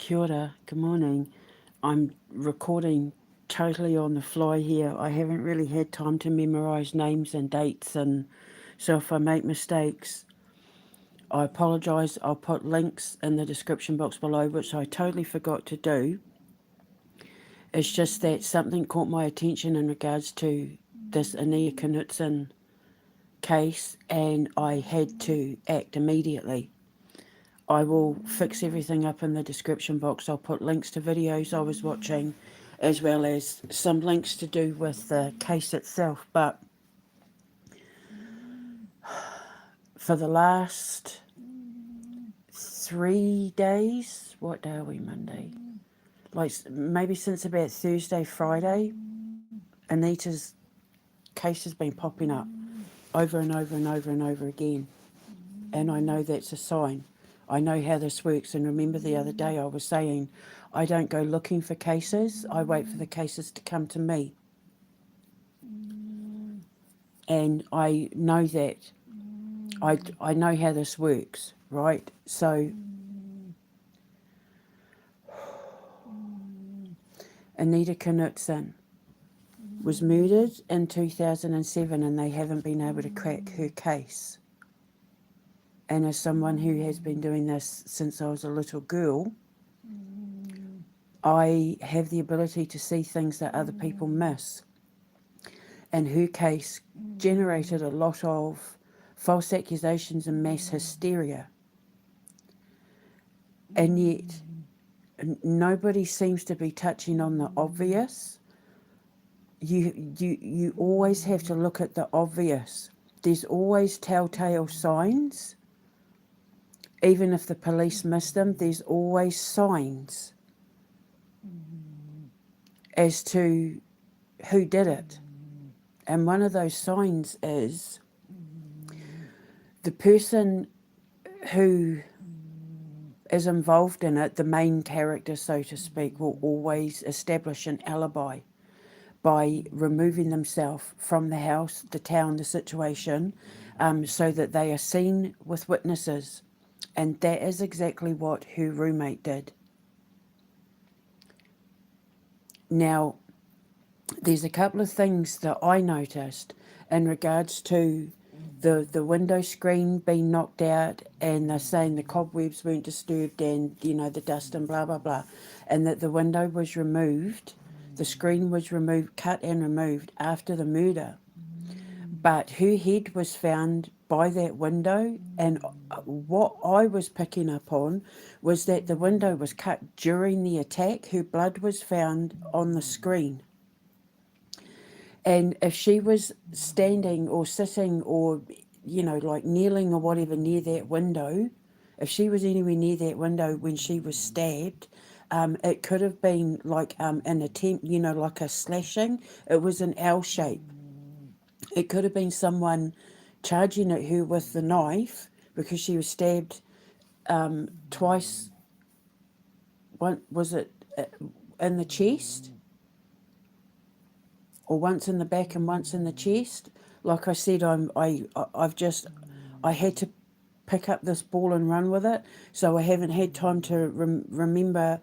Kia ora, good morning. I'm recording totally on the fly here. I haven't really had time to memorise names and dates, and so if I make mistakes, I apologise. I'll put links in the description box below, which I totally forgot to do. It's just that something caught my attention in regards to this Anita Knutson case, and I had to act immediately. I will fix everything up in the description box. I'll put links to videos I was watching, as well as some links to do with the case itself. But for the last 3 days, what day are we, Monday? Like maybe since about Thursday, Friday, Anita's case has been popping up over and over and over and over again. And I know that's a sign. I know how this works. And remember the other day I was saying, I don't go looking for cases. I wait for the cases to come to me. And I know that. I know how this works, right? So Anita Knutson was murdered in 2007, and they haven't been able to crack her case. And as someone who has been doing this since I was a little girl, I have the ability to see things that other people miss. And her case generated a lot of false accusations and mass hysteria. And yet, nobody seems to be touching on the obvious. You always have to look at the obvious. There's always telltale signs. Even if the police miss them, there's always signs as to who did it. And one of those signs is the person who is involved in it, the main character, so to speak, will always establish an alibi by removing themselves from the house, the town, the situation, so that they are seen with witnesses. And that is exactly what her roommate did. Now, there's a couple of things that I noticed in regards to the window screen being knocked out, and they're saying the cobwebs weren't disturbed, and the dust and blah blah blah, and that the window was removed, the screen was removed, cut and removed after the murder. But her head was found by that window, and what I was picking up on was that the window was cut during the attack. Her blood was found on the screen. And if she was standing or sitting or, like kneeling or whatever near that window, if she was anywhere near that window when she was stabbed, it could have been like an attempt, like a slashing. It was an L shape. It could have been someone charging at her with the knife because she was stabbed twice. One was it in the chest? Or once in the back and once in the chest. Like I said, I had to pick up this ball and run with it, so I haven't had time to remember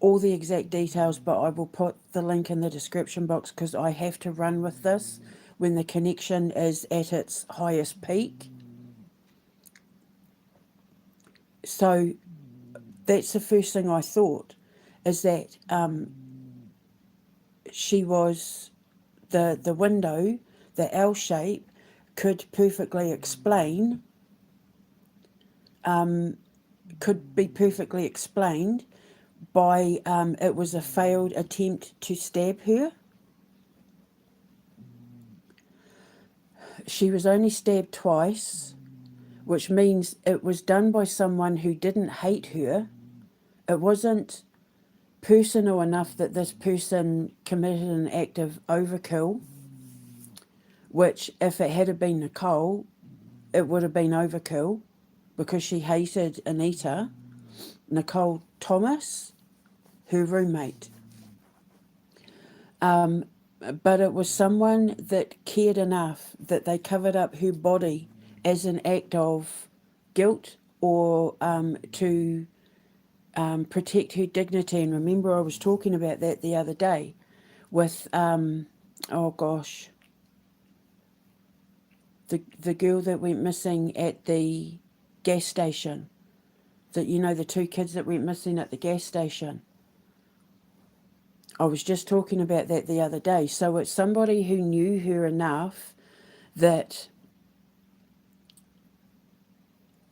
all the exact details, but I will put the link in the description box because I have to run with this when the connection is at its highest peak. So that's the first thing I thought, is that she was the window, the L shape, could perfectly explain, could be perfectly explained by it was a failed attempt to stab her. She was only stabbed twice, which means it was done by someone who didn't hate her. It wasn't personal enough that this person committed an act of overkill, which if it had been Nicole, it would have been overkill because she hated Anita, Nicole Thomas, her roommate. But it was someone that cared enough that they covered up her body as an act of guilt or to protect her dignity. And remember, I was talking about that the other day with, oh gosh, the girl that went missing at the gas station. That, you know, the two kids that went missing at the gas station. I was just talking about that the other day. So it's somebody who knew her enough that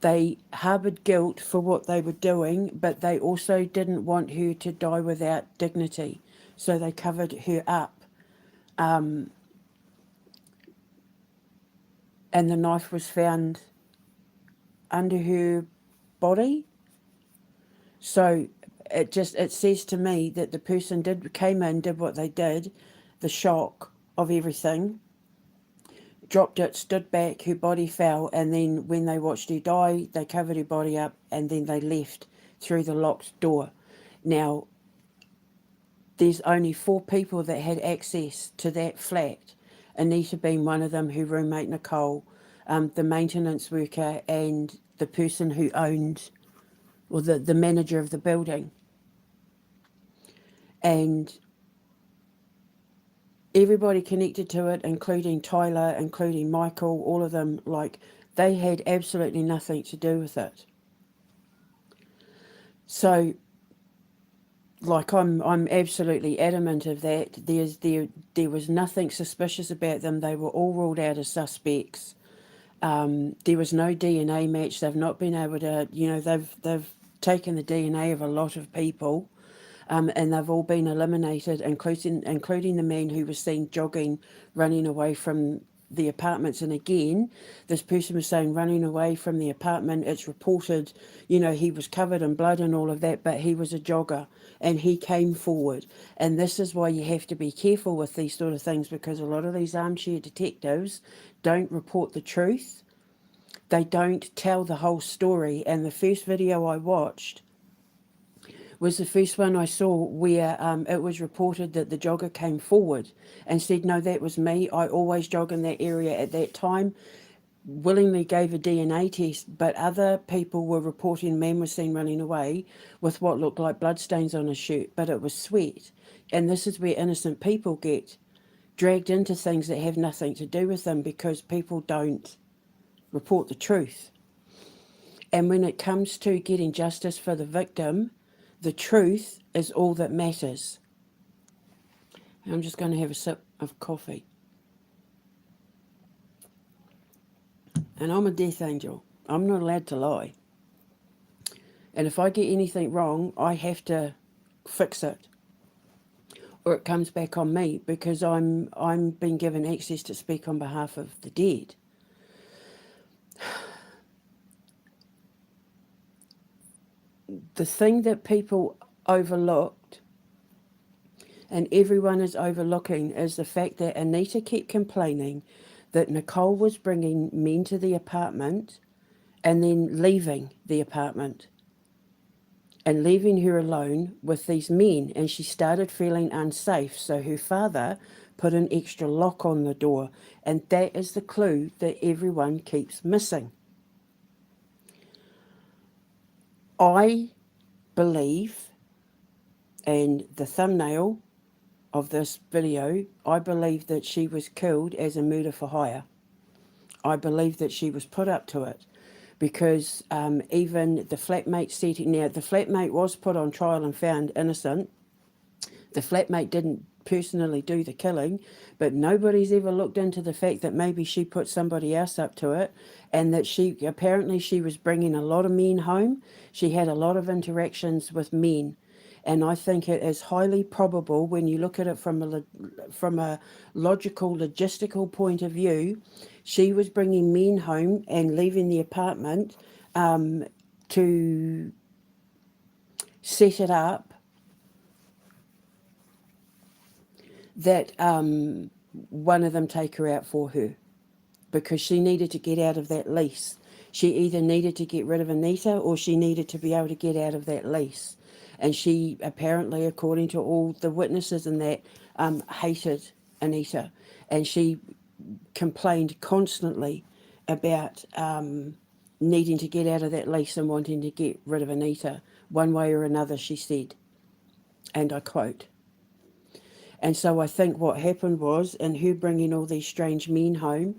they harboured guilt for what they were doing, but they also didn't want her to die without dignity. So they covered her up. And the knife was found under her body. So it says to me that the person came in, did what they did, the shock of everything, dropped it, stood back, her body fell, and then when they watched her die, they covered her body up and then they left through the locked door. Now, there's only 4 people that had access to that flat, Anita being one of them, her roommate Nicole, the maintenance worker, and the person who owned, or the manager of the building. And everybody connected to it, including Tyler, including Michael, all of them, like, they had absolutely nothing to do with it. So, like, I'm absolutely adamant of that. There was nothing suspicious about them. They were all ruled out as suspects. There was no DNA match. They've not been able to, you know, they've taken the DNA of a lot of people. And they've all been eliminated, including the man who was seen jogging, running away from the apartments. And again, this person was saying running away from the apartment. It's reported, you know, he was covered in blood and all of that, but he was a jogger and he came forward. And this is why you have to be careful with these sort of things, because a lot of these armchair detectives don't report the truth. They don't tell the whole story. And the first video I watched was the first one I saw where it was reported that the jogger came forward and said, no, that was me. I always jog in that area at that time. Willingly gave a DNA test, but other people were reporting man was seen running away with what looked like bloodstains on his shirt, but it was sweat. And this is where innocent people get dragged into things that have nothing to do with them because people don't report the truth. And when it comes to getting justice for the victim, the truth is all that matters. I'm just going to have a sip of coffee. And I'm a death angel. I'm not allowed to lie. And if I get anything wrong, I have to fix it. Or it comes back on me because I'm being given access to speak on behalf of the dead. The thing that people overlooked, and everyone is overlooking, is the fact that Anita kept complaining that Nicole was bringing men to the apartment and then leaving the apartment and leaving her alone with these men, and she started feeling unsafe, so her father put an extra lock on the door, and that is the clue that everyone keeps missing. I believe, and the thumbnail of this video, I believe that she was killed as a murder for hire. I believe that she was put up to it because even the flatmate said, now the flatmate was put on trial and found innocent. The flatmate didn't personally do the killing, but nobody's ever looked into the fact that maybe she put somebody else up to it, and that she was bringing a lot of men home. She had a lot of interactions with men. And I think it is highly probable, when you look at it from a logical, logistical point of view, she was bringing men home and leaving the apartment to set it up that one of them take her out for her, because she needed to get out of that lease. She either needed to get rid of Anita or she needed to be able to get out of that lease. And she apparently, according to all the witnesses in that, hated Anita. And she complained constantly about needing to get out of that lease and wanting to get rid of Anita one way or another, she said, and I quote. And so I think what happened was, in her bringing all these strange men home,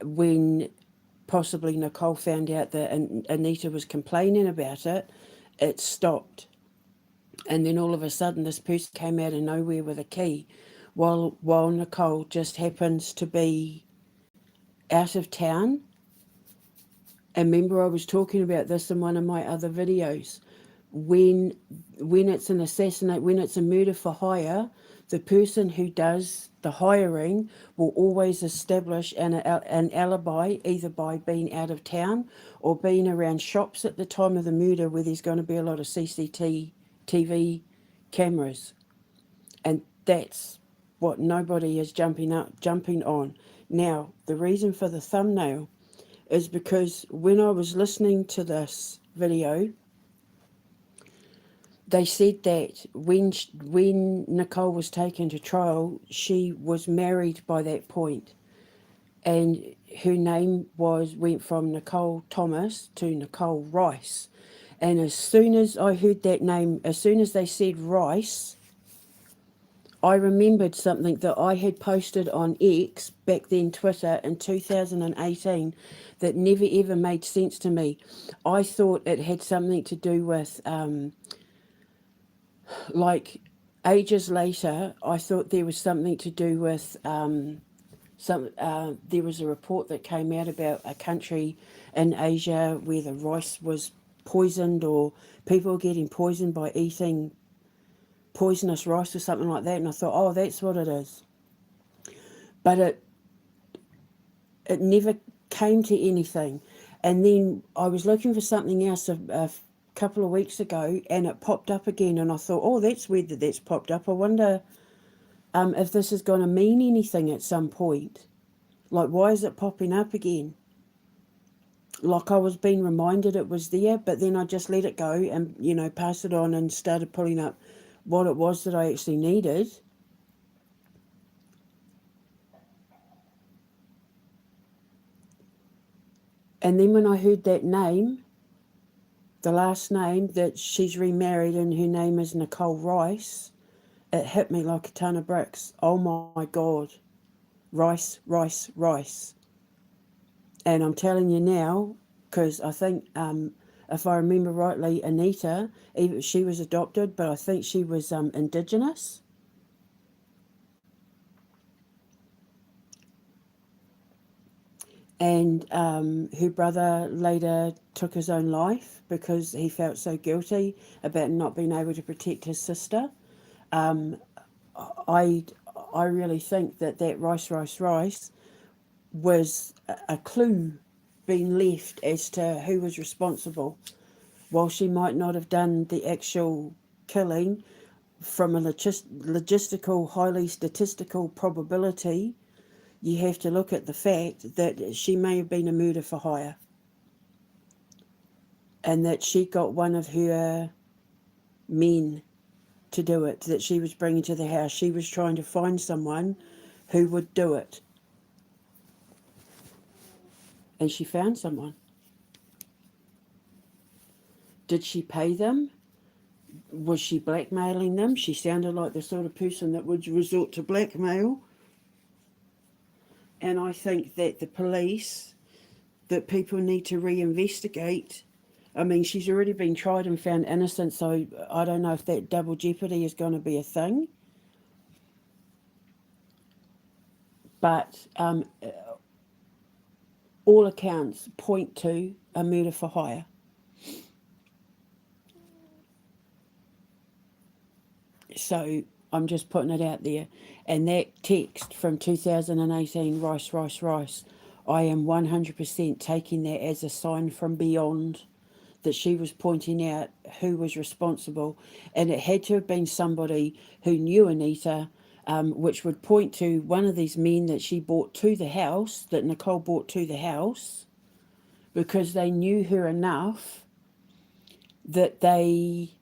when possibly Nicole found out that Anita was complaining about it, it stopped. And then all of a sudden, this person came out of nowhere with a key, while Nicole just happens to be out of town. And remember, I was talking about this in one of my other videos. When when it's an assassinate, when it's a murder for hire, the person who does the hiring will always establish an alibi, either by being out of town or being around shops at the time of the murder where there's going to be a lot of CCTV cameras. And that's what nobody is jumping on. Now, the reason for the thumbnail is because when I was listening to this video, they said that when Nicole was taken to trial, she was married by that point, and her name went from Nicole Thomas to Nicole Rice. And as soon as I heard that name, as soon as they said Rice, I remembered something that I had posted on X, back then Twitter, in 2018 that never ever made sense to me. I thought it had something to do with, like, ages later, I thought there was something to do with, there was a report that came out about a country in Asia where the rice was poisoned, or people getting poisoned by eating poisonous rice or something like that, and I thought, oh, that's what it is. But it never came to anything. And then I was looking for something else a couple of weeks ago, and it popped up again, and I thought, oh, that's weird that that's popped up. I wonder if this is going to mean anything at some point. Like, why is it popping up again? Like, I was being reminded it was there, but then I just let it go and, pass it on and started pulling up what it was that I actually needed. And then when I heard that name, the last name, that she's remarried and her name is Nicole Rice, it hit me like a ton of bricks. Oh my God. Rice, Rice, Rice. And I'm telling you now, because I think, if I remember rightly, Anita, she was adopted, but I think she was Indigenous. And her brother later took his own life because he felt so guilty about not being able to protect his sister. Um, I I really think that Rice, Rice, Rice was a clue being left as to who was responsible. While she might not have done the actual killing, from a logistical, highly statistical probability, you have to look at the fact that she may have been a murder for hire, and that she got one of her men to do it, that she was bringing to the house. She was trying to find someone who would do it, and she found someone. Did she pay them? Was she blackmailing them? She sounded like the sort of person that would resort to blackmail. And I think that the police, that people need to reinvestigate. I mean, she's already been tried and found innocent, so I don't know if that double jeopardy is going to be a thing. But all accounts point to a murder for hire. So I'm just putting it out there. And that text from 2018, Rice, Rice, Rice, I am 100% taking that as a sign from beyond, that she was pointing out who was responsible. And it had to have been somebody who knew Anita, which would point to one of these men that she brought to the house, that Nicole brought to the house, because they knew her enough that they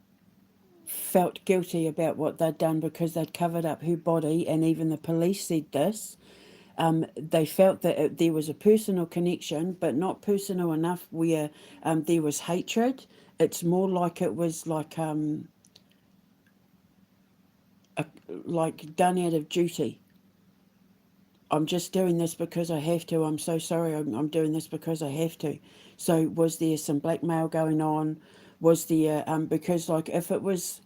felt guilty about what they'd done, because they'd covered up her body, and even the police said this. They felt that there was a personal connection, but not personal enough where there was hatred. It's more like it was like done out of duty. I'm just doing this because I have to. I'm so sorry. I'm doing this because I have to. So was there some blackmail going on? Was there because like if it was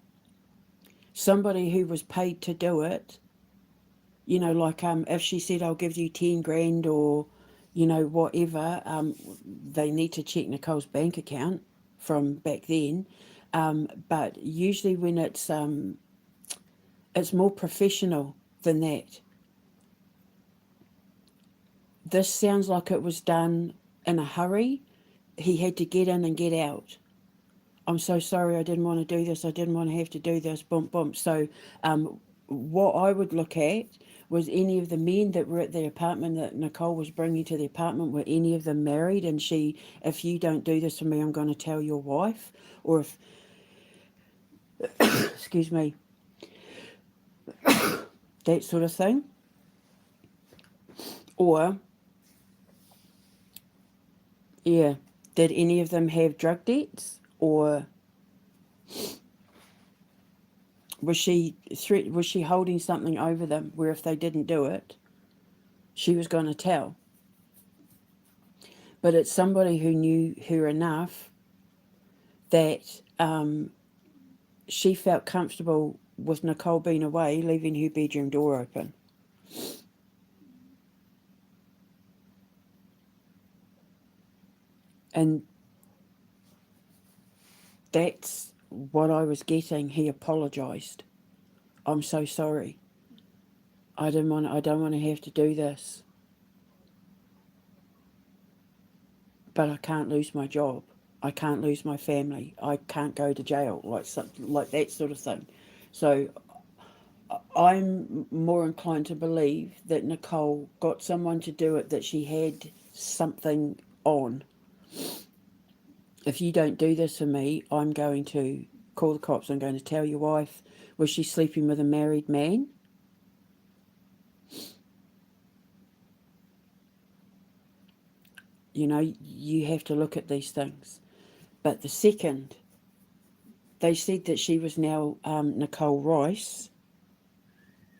somebody who was paid to do it, like if she said I'll give you 10 grand or whatever, they need to check Nicole's bank account from back then. But usually when it's more professional than that. This sounds like it was done in a hurry. He had to get in and get out. I'm so sorry, I didn't want to do this, I didn't want to have to do this, bump, bump. So what I would look at was any of the men that were at the apartment that Nicole was bringing to the apartment, were any of them married? And she, if you don't do this for me, I'm going to tell your wife. Or if, excuse me, that sort of thing. Or, yeah, did any of them have drug debts? Or was she holding something over them where if they didn't do it, she was going to tell? But it's somebody who knew her enough that she felt comfortable with Nicole being away, leaving her bedroom door open. And that's what I was getting. He apologised. I'm so sorry. I don't want to have to do this. But I can't lose my job. I can't lose my family. I can't go to jail, like that sort of thing. So I'm more inclined to believe that Nicole got someone to do it, that she had something on. If you don't do this for me, I'm going to call the cops. I'm going to tell your wife. Was she sleeping with a married man? You have to look at these things. But the second they said that she was now Nicole Rice,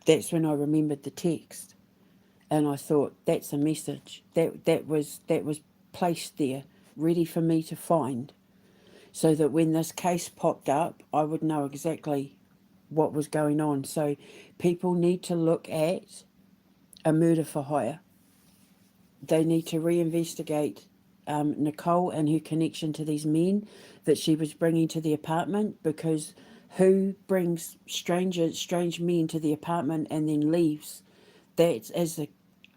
that's when I remembered the text. And I thought, that's a message. That was placed there, ready for me to find, so that when this case popped up, I would know exactly what was going on. So people need to look at a murder for hire. They need to reinvestigate Nicole and her connection to these men that she was bringing to the apartment, because who brings strange men to the apartment and then leaves? That is a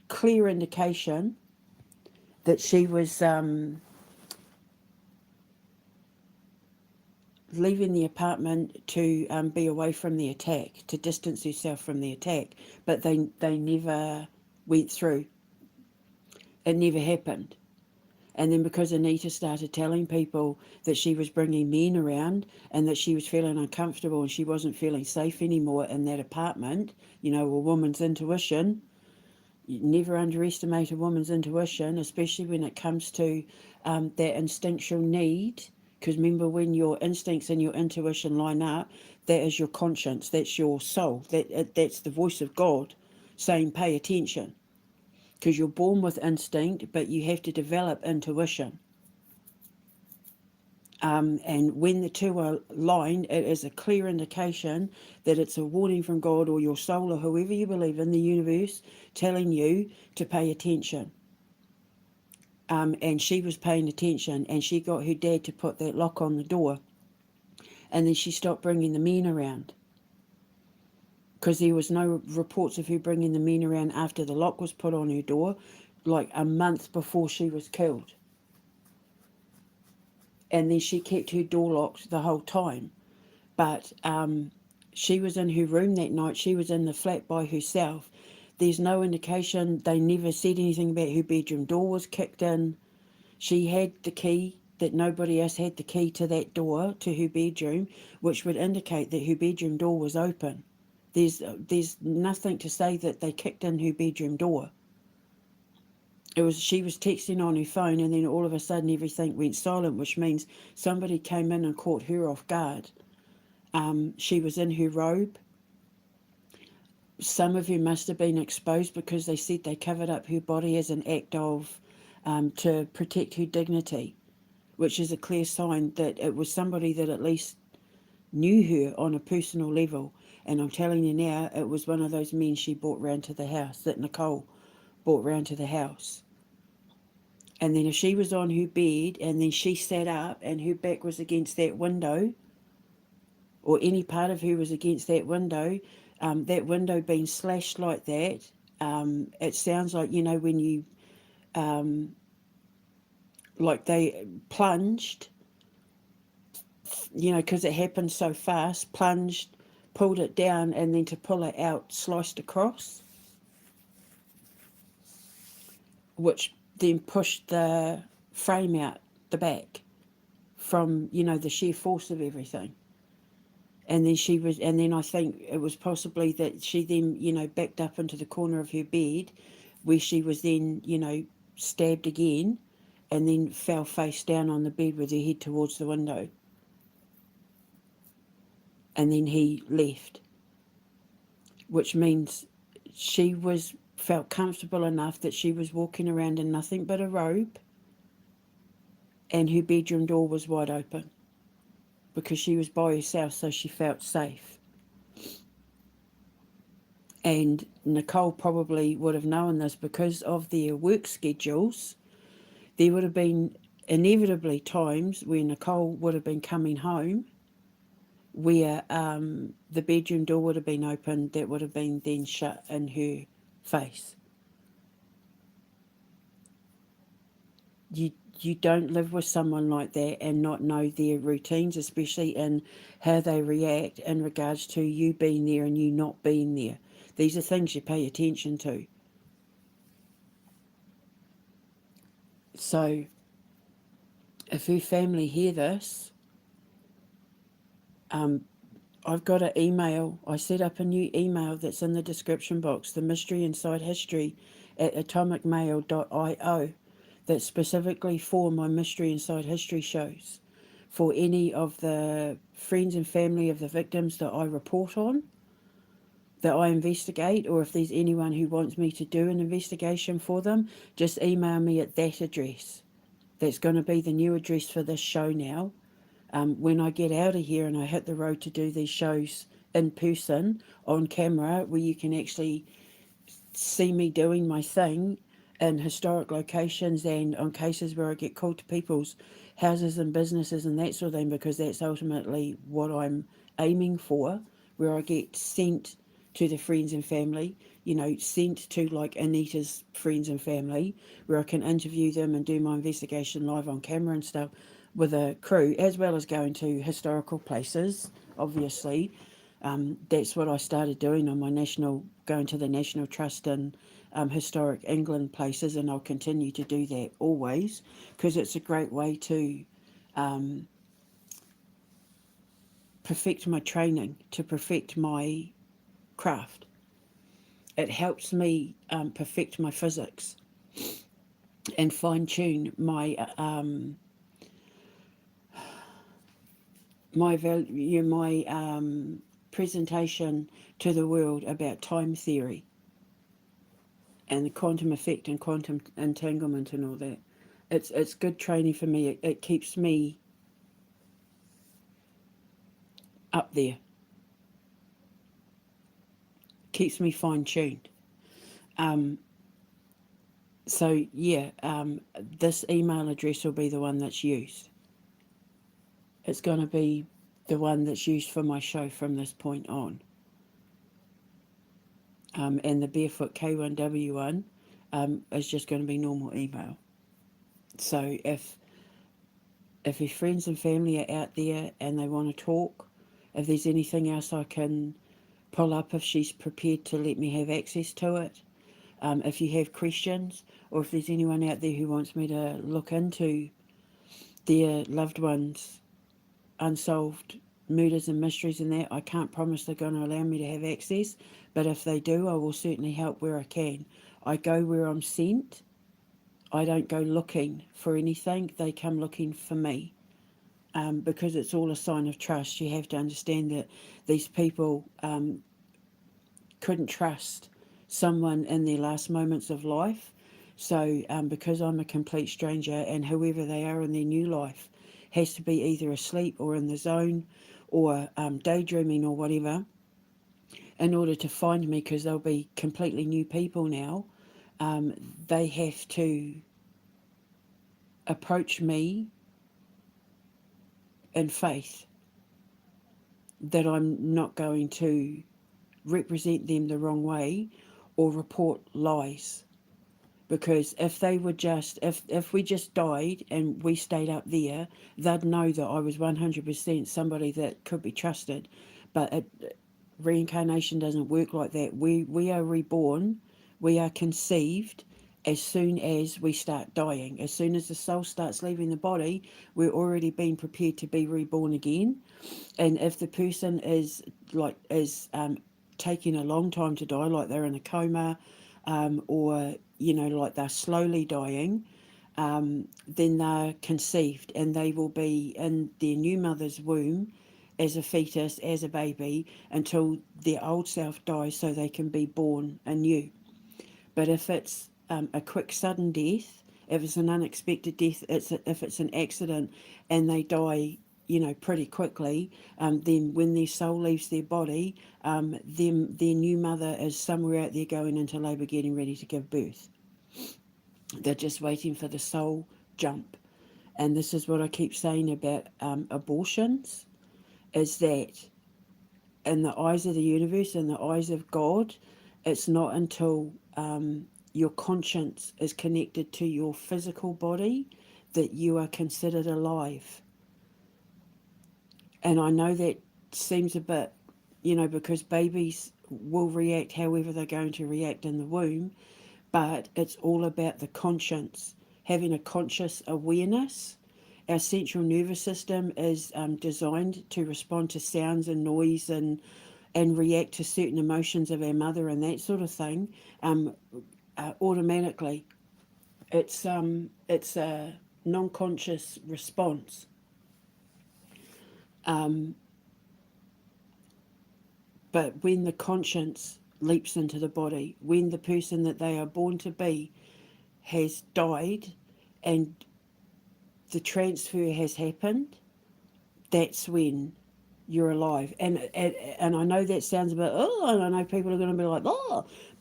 clear indication that she was leaving the apartment to be away from the attack, to distance herself from the attack. But they never went through. It never happened. And then because Anita started telling people that she was bringing men around and that she was feeling uncomfortable and she wasn't feeling safe anymore in that apartment, a woman's intuition. You never underestimate a woman's intuition, especially when it comes to that instinctual need. Because remember, when your instincts and your intuition line up, that is your conscience, that's your soul, that's the voice of God saying, pay attention. Because you're born with instinct, but you have to develop intuition. And when the two are aligned, it is a clear indication that it's a warning from God or your soul or whoever you believe in, the universe, telling you to pay attention. And she was paying attention, and she got her dad to put that lock on the door. And then she stopped bringing the men around, because there was no reports of her bringing the men around after the lock was put on her door, like a month before she was killed. And then she kept her door locked the whole time. But she was in her room that night. She was in the flat by herself. There's no indication. They never said anything about her bedroom door was kicked in. She had the key, that nobody else had the key to that door, to her bedroom, which would indicate that her bedroom door was open. There's nothing to say that they kicked in her bedroom door. She was texting on her phone, and then all of a sudden everything went silent, which means somebody came in and caught her off guard. She was in her robe. Some of her must have been exposed because they said they covered up her body as an act of to protect her dignity, which is a clear sign that it was somebody that at least knew her on a personal level. And I'm telling you now, it was one of those men she brought round to the house, that Nicole brought round to the house. And then if she was on her bed and then she sat up and her back was against that window, or any part of her was against that window being slashed like that, it sounds like, when you, like they plunged, because it happened so fast, plunged, pulled it down, and then to pull it out, sliced across, which then pushed the frame out the back from, the sheer force of everything. And then I think it was possibly that she then, backed up into the corner of her bed where she was then, stabbed again, and then fell face down on the bed with her head towards the window. And then he left, which means she felt comfortable enough that she was walking around in nothing but a robe, and her bedroom door was wide open because she was by herself, so she felt safe. And Nicole probably would have known this because of their work schedules. There would have been inevitably times where Nicole would have been coming home where the bedroom door would have been open, that would have been then shut in her face. You don't live with someone like that and not know their routines, especially in how they react in regards to you being there and you not being there. These are things you pay attention to. So if her family hear this, I've got an email. I set up a new email that's in the description box, themysteryinsidehistory@atomicmail.io, that's specifically for my Mystery Inside History shows, for any of the friends and family of the victims that I report on, that I investigate, or if there's anyone who wants me to do an investigation for them, just email me at that address. That's going to be the new address for this show now. When I get out of here and I hit the road to do these shows in person, on camera, where you can actually see me doing my thing in historic locations and on cases where I get called to people's houses and businesses and that sort of thing, because that's ultimately what I'm aiming for, where I get sent to the friends and family, sent to like Anita's friends and family, where I can interview them and do my investigation live on camera and stuff with a crew, as well as going to historical places, obviously. That's what I started doing on my going to the National Trust in historic England places, and I'll continue to do that always, because it's a great way to perfect my training, to perfect my craft. It helps me perfect my physics and fine-tune my presentation to the world about time theory and the quantum effect and quantum entanglement and all that. It's good training for me. It keeps me up there, keeps me fine-tuned. So yeah, this email address will be the one that's used. It's going to be the one that's used for my show from this point on. And the Barefoot K1W one is just going to be normal email. So if your friends and family are out there and they want to talk, if there's anything else I can pull up, if she's prepared to let me have access to it, if you have questions, or if there's anyone out there who wants me to look into their loved ones' unsolved murders and mysteries and that, I can't promise they're going to allow me to have access, but if they do, I will certainly help where I can. I go where I'm sent, I don't go looking for anything. They come looking for me, because it's all a sign of trust. You have to understand that these people couldn't trust someone in their last moments of life. So, because I'm a complete stranger, and whoever they are in their new life has to be either asleep or in the zone or daydreaming or whatever, in order to find me, because they'll be completely new people now, um, they have to approach me in faith that I'm not going to represent them the wrong way or report lies. Because if they were just, if we just died and we stayed up there, they'd know that I was 100% somebody that could be trusted. But reincarnation doesn't work like that. We are reborn, we are conceived as soon as we start dying. As soon as the soul starts leaving the body, we're already being prepared to be reborn again. And if the person is taking a long time to die, like they're in a coma, or like they're slowly dying, then they're conceived and they will be in their new mother's womb as a fetus, as a baby, until their old self dies so they can be born anew. But if it's a quick, sudden death, if it's an unexpected death, if it's an accident and they die, pretty quickly, then when their soul leaves their body, their new mother is somewhere out there going into labour, getting ready to give birth. They're just waiting for the soul jump. And this is what I keep saying about abortions, is that in the eyes of the universe, in the eyes of God, it's not until your conscience is connected to your physical body that you are considered alive. And I know that seems a bit, because babies will react however they're going to react in the womb, but it's all about the conscience, having a conscious awareness. Our central nervous system is designed to respond to sounds and noise and react to certain emotions of our mother and that sort of thing, automatically. It's a non-conscious response. Um, but when the conscience leaps into the body, when the person that they are born to be has died and the transfer has happened, that's when you're alive. And I know that sounds a bit, and I know people are going to be like,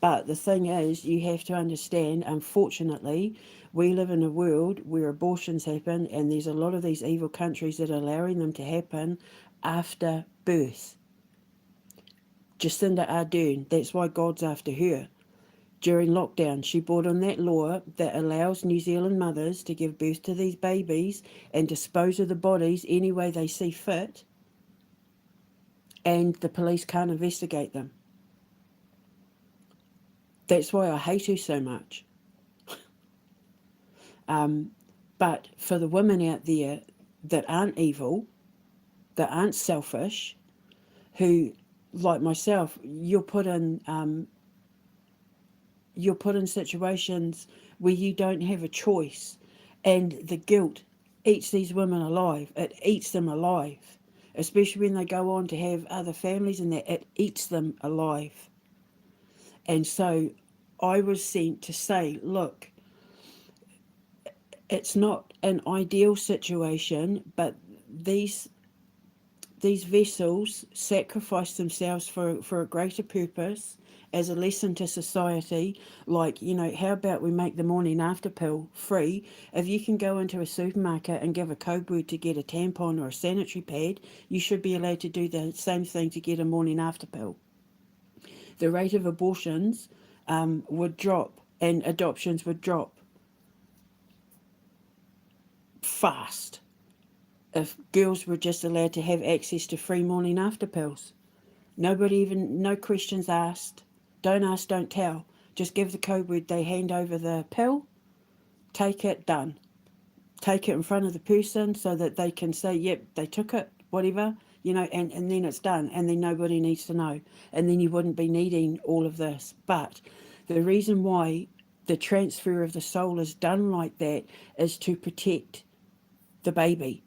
but the thing is, you have to understand, unfortunately, we live in a world where abortions happen, and there's a lot of these evil countries that are allowing them to happen after birth. Jacinda Ardern, that's why God's after her. During lockdown, she brought in that law that allows New Zealand mothers to give birth to these babies and dispose of the bodies any way they see fit, and the police can't investigate them. That's why I hate her so much. But for the women out there that aren't evil, that aren't selfish, who, like myself, you're put in situations where you don't have a choice, and the guilt eats these women alive. It eats them alive, especially when they go on to have other families, and that it eats them alive. And so I was sent to say, look, it's not an ideal situation, but these vessels sacrifice themselves for a greater purpose, as a lesson to society. Like, how about we make the morning after pill free? If you can go into a supermarket and give a code word to get a tampon or a sanitary pad, you should be allowed to do the same thing to get a morning after pill. The rate of abortions would drop, and adoptions would drop fast if girls were just allowed to have access to free morning after pills. No questions asked. Don't ask, don't tell. Just give the code word, they hand over the pill, take it, done. Take it in front of the person so that they can say, yep, they took it, whatever, and then it's done, and then nobody needs to know. And then you wouldn't be needing all of this. But the reason why the transfer of the soul is done like that is to protect the baby.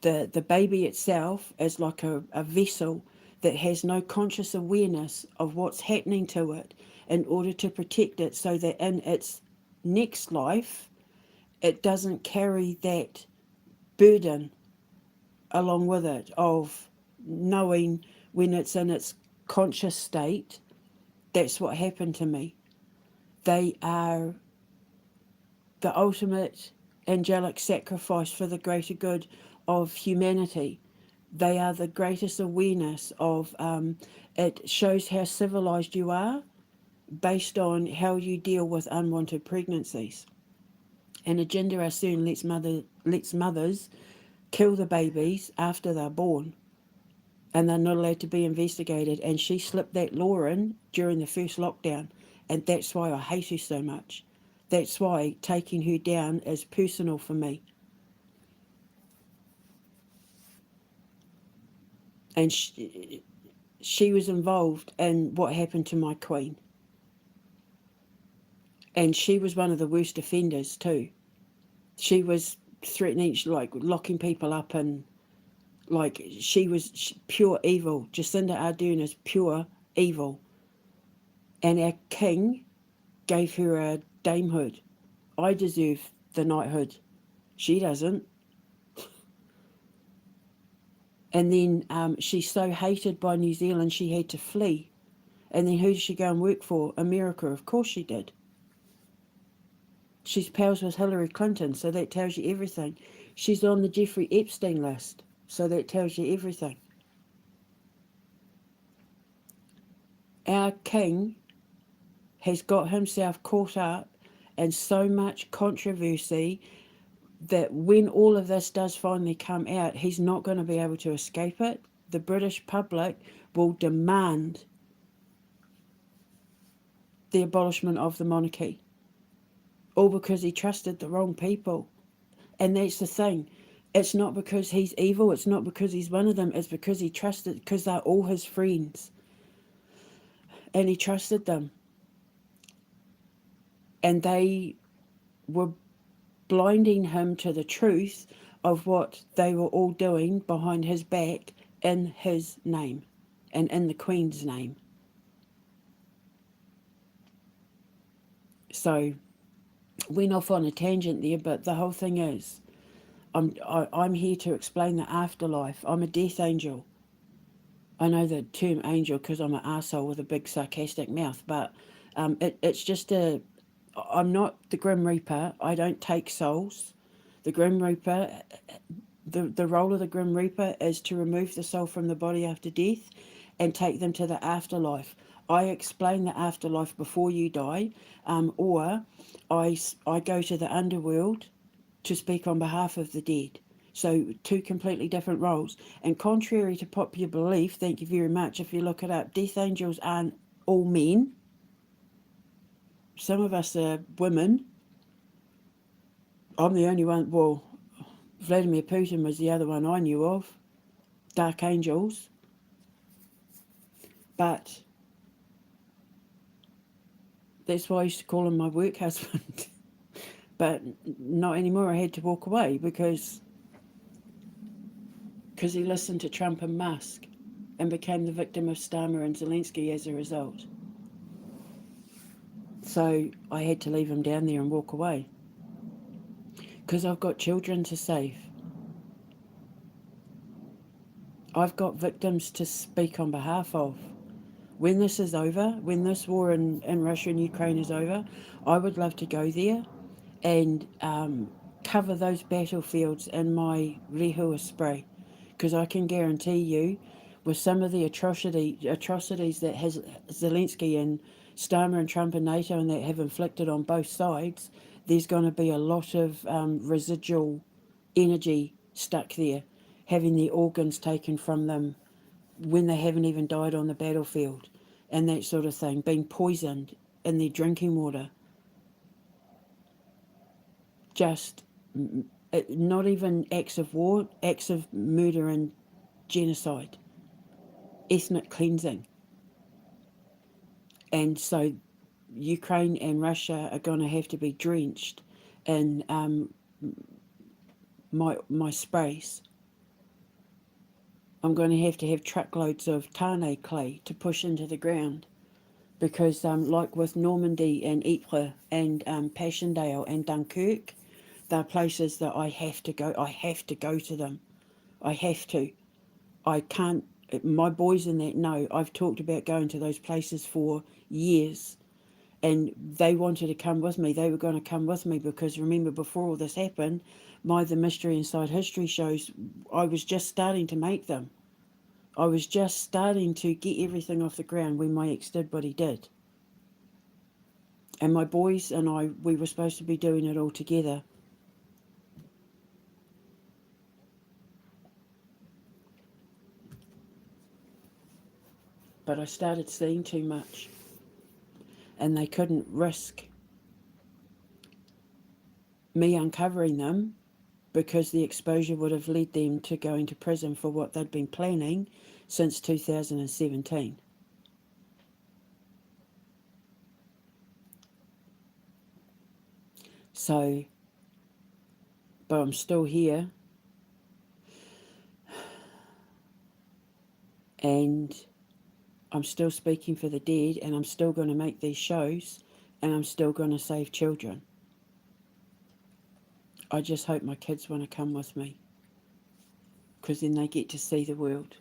The baby itself is like a vessel that has no conscious awareness of what's happening to it in order to protect it so that in its next life it doesn't carry that burden along with it of knowing when it's in its conscious state, that's what happened to me. They are the ultimate angelic sacrifice for the greater good of humanity. They are the greatest awareness of, it shows how civilized you are based on how you deal with unwanted pregnancies. And Agenda soon lets mothers kill the babies after they're born, and they're not allowed to be investigated. And she slipped that law in during the first lockdown, and that's why I hate her so much. That's why taking her down is personal for me. And she was involved in what happened to my queen. And she was one of the worst offenders too. She was threatening, like locking people up, and like she was pure evil. Jacinda Ardern is pure evil. And our king gave her a damehood. I deserve the knighthood. She doesn't. And then she's so hated by New Zealand, she had to flee. And then who did she go and work for? America, of course she did. She's pals with Hillary Clinton, so that tells you everything. She's on the Jeffrey Epstein list, so that tells you everything. Our king has got himself caught up in so much controversy that when all of this does finally come out, he's not going to be able to escape it. The British public will demand the abolishment of the monarchy, all because he trusted the wrong people. And that's the thing. It's not because he's evil, it's not because he's one of them, it's because he trusted, because they're all his friends. And he trusted them. And they were blinding him to the truth of what they were all doing behind his back in his name and in the Queen's name. So, went off on a tangent there, but the whole thing is, I'm here to explain the afterlife. I'm a death angel. I know the term angel because I'm an arsehole with a big sarcastic mouth, but it's just I'm not the Grim Reaper. I don't take souls. The Grim Reaper, the role of the Grim Reaper is to remove the soul from the body after death and take them to the afterlife. I explain the afterlife before you die, or I go to the underworld to speak on behalf of the dead. So two completely different roles. And contrary to popular belief, thank you very much, if you look it up, death angels aren't all men. Some of us are women. I'm the only one, well, Vladimir Putin was the other one I knew of. Dark angels. But that's why I used to call him my work husband. But not anymore. I had to walk away because he listened to Trump and Musk and became the victim of Starmer and Zelensky as a result. So I had to leave him down there and walk away because I've got children to save. I've got victims to speak on behalf of. When this is over, when this war in Russia and Ukraine is over, I would love to go there and cover those battlefields in my rehua spray, because I can guarantee you, with some of the atrocities that has Zelensky and Starmer and Trump and NATO and that have inflicted on both sides, there's going to be a lot of residual energy stuck there, having their organs taken from them when they haven't even died on the battlefield, and that sort of thing, being poisoned in their drinking water. Just not even acts of war, acts of murder and genocide, ethnic cleansing. And so Ukraine and Russia are going to have to be drenched in my sprays. I'm going to have truckloads of tane clay to push into the ground because, like with Normandy and Ypres and Passchendaele and Dunkirk, they're places that I have to go. I have to go to them. I have to. I can't. My boys in that know. I've talked about going to those places for years, and they wanted to come with me. They were going to come with me because remember, before all this happened, the Mystery Inside History shows, I was just starting to make them. I was just starting to get everything off the ground when my ex did what he did. And my boys and I, we were supposed to be doing it all together. But I started seeing too much. And they couldn't risk me uncovering them because the exposure would have led them to going to prison for what they'd been planning since 2017. So, but I'm still here, and I'm still speaking for the dead, and I'm still going to make these shows, and I'm still going to save children. I just hope my kids want to come with me, because then they get to see the world.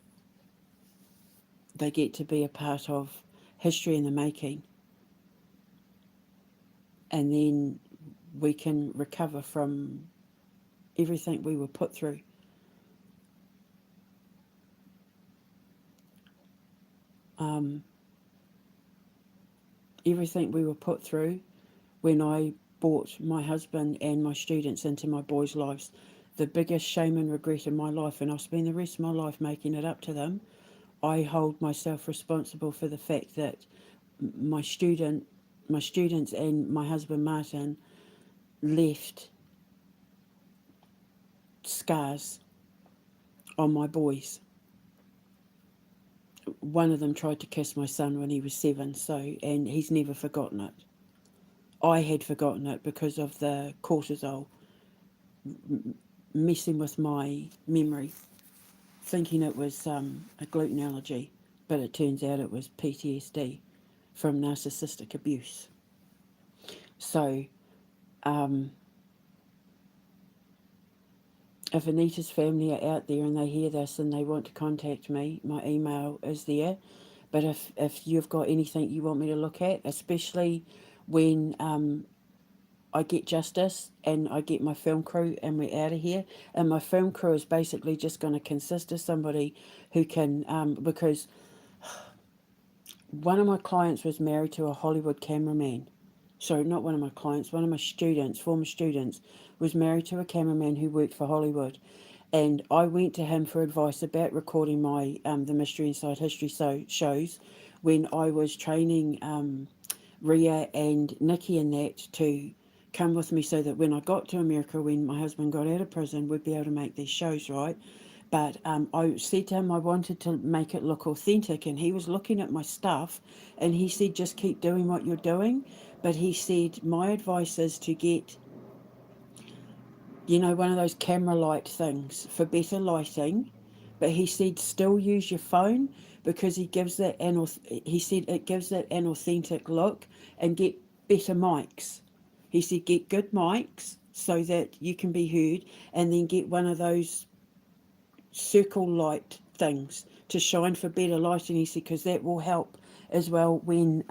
They get to be a part of history in the making, and then we can recover from everything we were put through. Everything we were put through when I brought my husband and my students into my boys' lives. The biggest shame and regret in my life, and I'll spend the rest of my life making it up to them. I hold myself responsible for the fact that my students and my husband Martin left scars on my boys. One of them tried to kiss my son when he was 7, and he's never forgotten it. I had forgotten it because of the cortisol messing with my memory, thinking it was a gluten allergy, but it turns out it was PTSD from narcissistic abuse. So, if Anita's family are out there and they hear this and they want to contact me, my email is there. But if you've got anything you want me to look at, especially when I get justice and I get my film crew and we're out of here, and my film crew is basically just going to consist of somebody who can, because one of my clients was married to a Hollywood cameraman. Sorry, not one of my clients, one of my students, former students, was married to a cameraman who worked for Hollywood. And I went to him for advice about recording my The Mystery Inside History shows when I was training Ria and Nikki in that to come with me so that when I got to America, when my husband got out of prison, we'd be able to make these shows, right? But I said to him I wanted to make it look authentic, and he was looking at my stuff and he said, just keep doing what you're doing. But he said, my advice is to get, one of those camera light things for better lighting. But he said, still use your phone because he said it gives it an authentic look, and get better mics. He said, get good mics so that you can be heard, and then get one of those circle light things to shine for better lighting. He said, because that will help as well when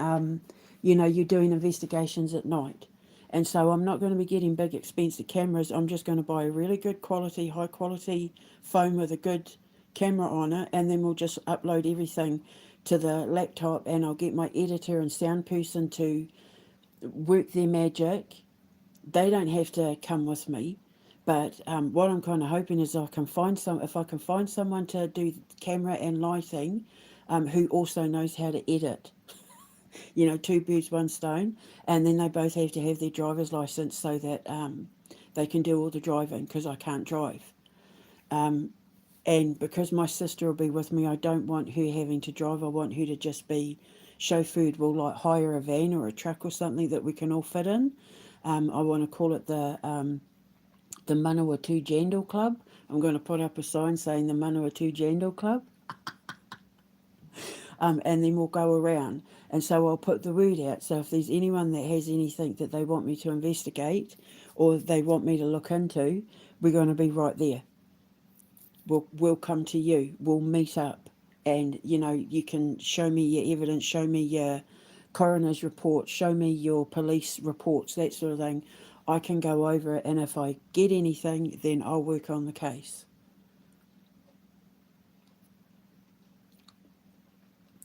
you're doing investigations at night. And so I'm not going to be getting big expensive cameras. I'm just going to buy a really good quality, high quality phone with a good camera on it, and then we'll just upload everything to the laptop, and I'll get my editor and sound person to work their magic. They don't have to come with me. But what I'm kind of hoping is if I can find someone to do camera and lighting, who also knows how to edit, two birds, one stone, and then they both have to have their driver's license so that they can do all the driving because I can't drive. And because my sister will be with me, I don't want her having to drive. I want her to just be show food, we'll like hire a van or a truck or something that we can all fit in. I want to call it the Manawatu Jandal Club. I'm going to put up a sign saying the Manawatu Jandal Club, and then we'll go around. And so I'll put the word out. So if there's anyone that has anything that they want me to investigate or they want me to look into, we're going to be right there. We'll come to you. We'll meet up, and you can show me your evidence, show me your coroner's report, show me your police reports, that sort of thing. I can go over it, and if I get anything, then I'll work on the case.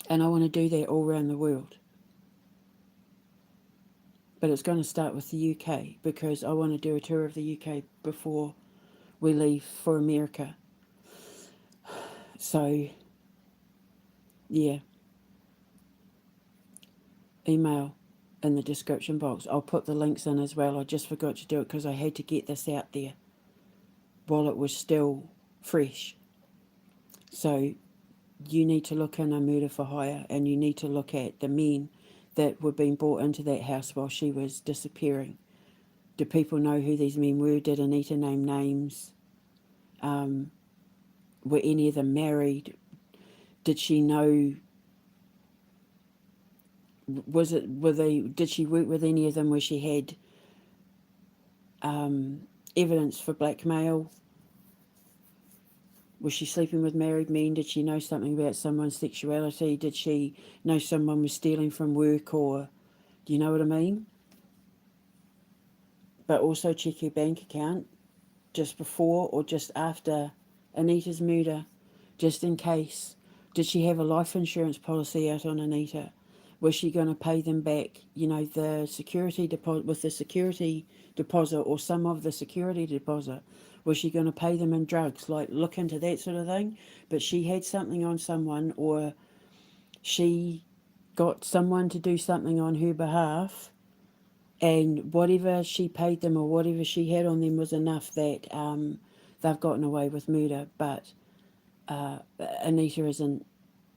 And I want to do that all around the world. But it's going to start with the UK because I want to do a tour of the UK before we leave for America. So, yeah. Email in the description box. I'll put the links in as well. I just forgot to do it because I had to get this out there while it was still fresh. So you need to look in a murder for hire, and you need to look at the men that were being brought into that house while she was disappearing. Do people know who these men were? Did Anita name names? Were any of them married? Did she know? Did she work with any of them where she had evidence for blackmail? Was she sleeping with married men? Did she know something about someone's sexuality? Did she know someone was stealing from work, or do you know what I mean? But also check your bank account just before or just after Anita's murder, just in case. Did she have a life insurance policy out on Anita? Was she going to pay them back, the security deposit, with the security deposit or some of the security deposit? Was she going to pay them in drugs? Like, look into that sort of thing. But she had something on someone, or she got someone to do something on her behalf, and whatever she paid them or whatever she had on them was enough that they've gotten away with murder. But Anita isn't.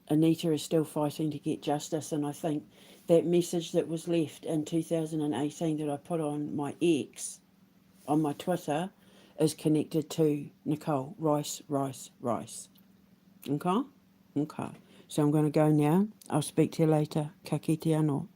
Anita is still fighting to get justice, and I think that message that was left in 2018 that I put on my X, on my Twitter, is connected to Nicole Rice. Okay? Okay. So I'm going to go now. I'll speak to you later. Ka kite anō.